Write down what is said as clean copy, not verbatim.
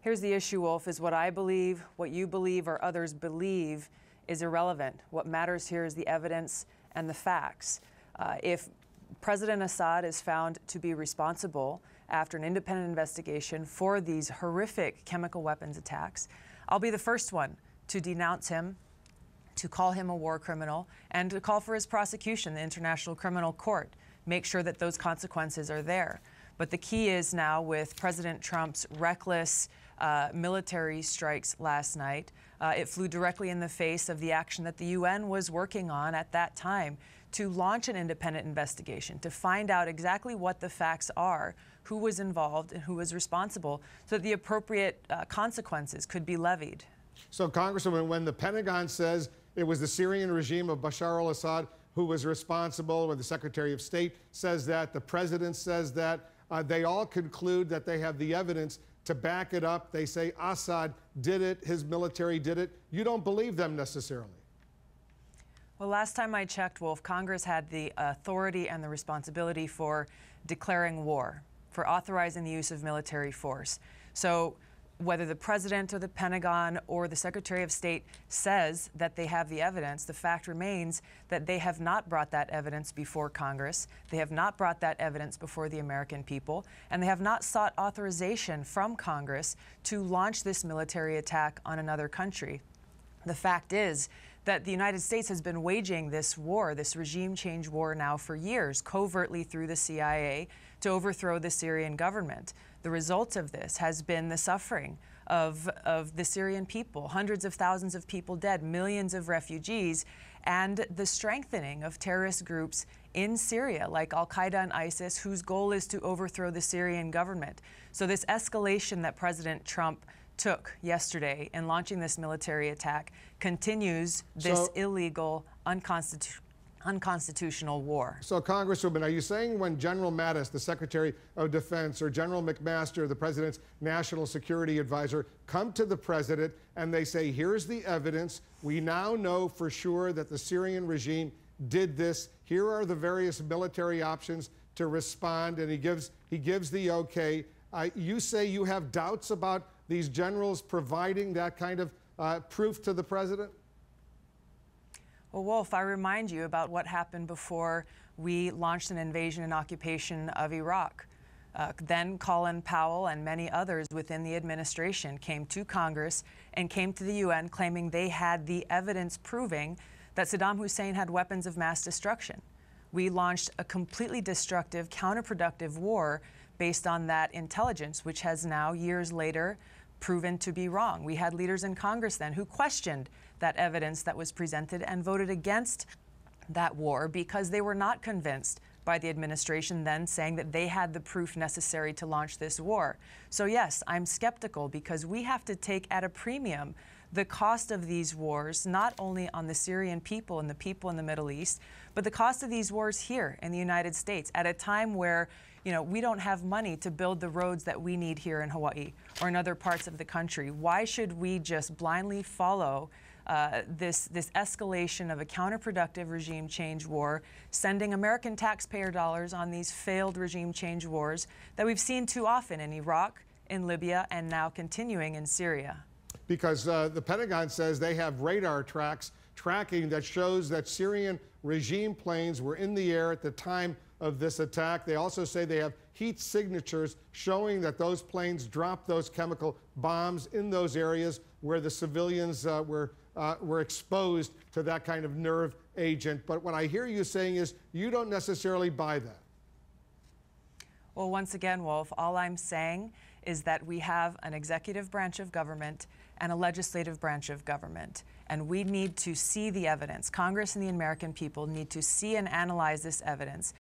Here's the issue, Wolf, is what I believe, what you believe, or others believe is irrelevant. What matters here is the evidence and the facts. If President Assad is found to be responsible after an independent investigation for these horrific chemical weapons attacks, I'll be the first one to denounce him, to call him a war criminal, and to call for his prosecution, the International Criminal Court. Make sure that those consequences are there. But the key is now, with President Trump's reckless military strikes last night, it flew directly in the face of the action that the UN was working on at that time to launch an independent investigation, to find out exactly what the facts are, who was involved and who was responsible, so that the appropriate consequences could be levied. So, Congresswoman, when the Pentagon says it was the Syrian regime of Bashar al-Assad who was responsible, when the Secretary of State says that, the President says that, they all conclude that they have the evidence to back it up. They say Assad did it, his military did it. You don't believe them necessarily. Well, last time I checked, Wolf, Congress had the authority and the responsibility for declaring war, for authorizing the use of military force. So whether the President or the Pentagon or the Secretary of State says that they have the evidence, the fact remains that they have not brought that evidence before Congress. They have not brought that evidence before the American people, and they have not sought authorization from Congress to launch this military attack on another country. The fact is that the United States has been waging this war, this regime change war now for years, covertly through the CIA to overthrow the Syrian government. The result of this has been the suffering of the Syrian people, hundreds of thousands of people dead, millions of refugees, and the strengthening of terrorist groups in Syria, like Al-Qaeda and ISIS, whose goal is to overthrow the Syrian government. So this escalation that President Trump took yesterday in launching this military attack continues this illegal, unconstitutional war. So, Congresswoman, are you saying when General Mattis, the Secretary of Defense, or General McMaster, the President's National Security Advisor, come to the President and they say, here's the evidence, we now know for sure that the Syrian regime did this, here are the various military options to respond, and he gives the okay, you say you have doubts about these generals providing that kind of proof to the President? Well, Wolf, I remind you about what happened before we launched an invasion and occupation of Iraq. Then Colin Powell and many others within the administration came to Congress and came to the UN claiming they had the evidence proving that Saddam Hussein had weapons of mass destruction. We launched a completely destructive, counterproductive war based on that intelligence, which has now, years later, proven to be wrong. We had leaders in Congress then who questioned that evidence that was presented and voted against that war because they were not convinced by the administration then, saying that they had the proof necessary to launch this war. So yes, I'm skeptical because we have to take at a premium the cost of these wars, not only on the Syrian people and the people in the Middle East, but the cost of these wars here in the United States at a time where, you know, we don't have money to build the roads that we need here in Hawaii or in other parts of the country. Why should we just blindly follow this escalation of a counterproductive regime change war, sending American taxpayer dollars on these failed regime change wars that we've seen too often in Iraq, in Libya, and now continuing in Syria? Because the Pentagon says they have radar tracking that shows that Syrian regime planes were in the air at the time of this attack. They also say they have heat signatures showing that those planes dropped those chemical bombs in those areas where the civilians were exposed to that kind of nerve agent. But what I hear you saying is you don't necessarily buy that. Well, once again, Wolf, all I'm saying is that we have an executive branch of government and a legislative branch of government, and we need to see the evidence. Congress and the American people need to see and analyze this evidence.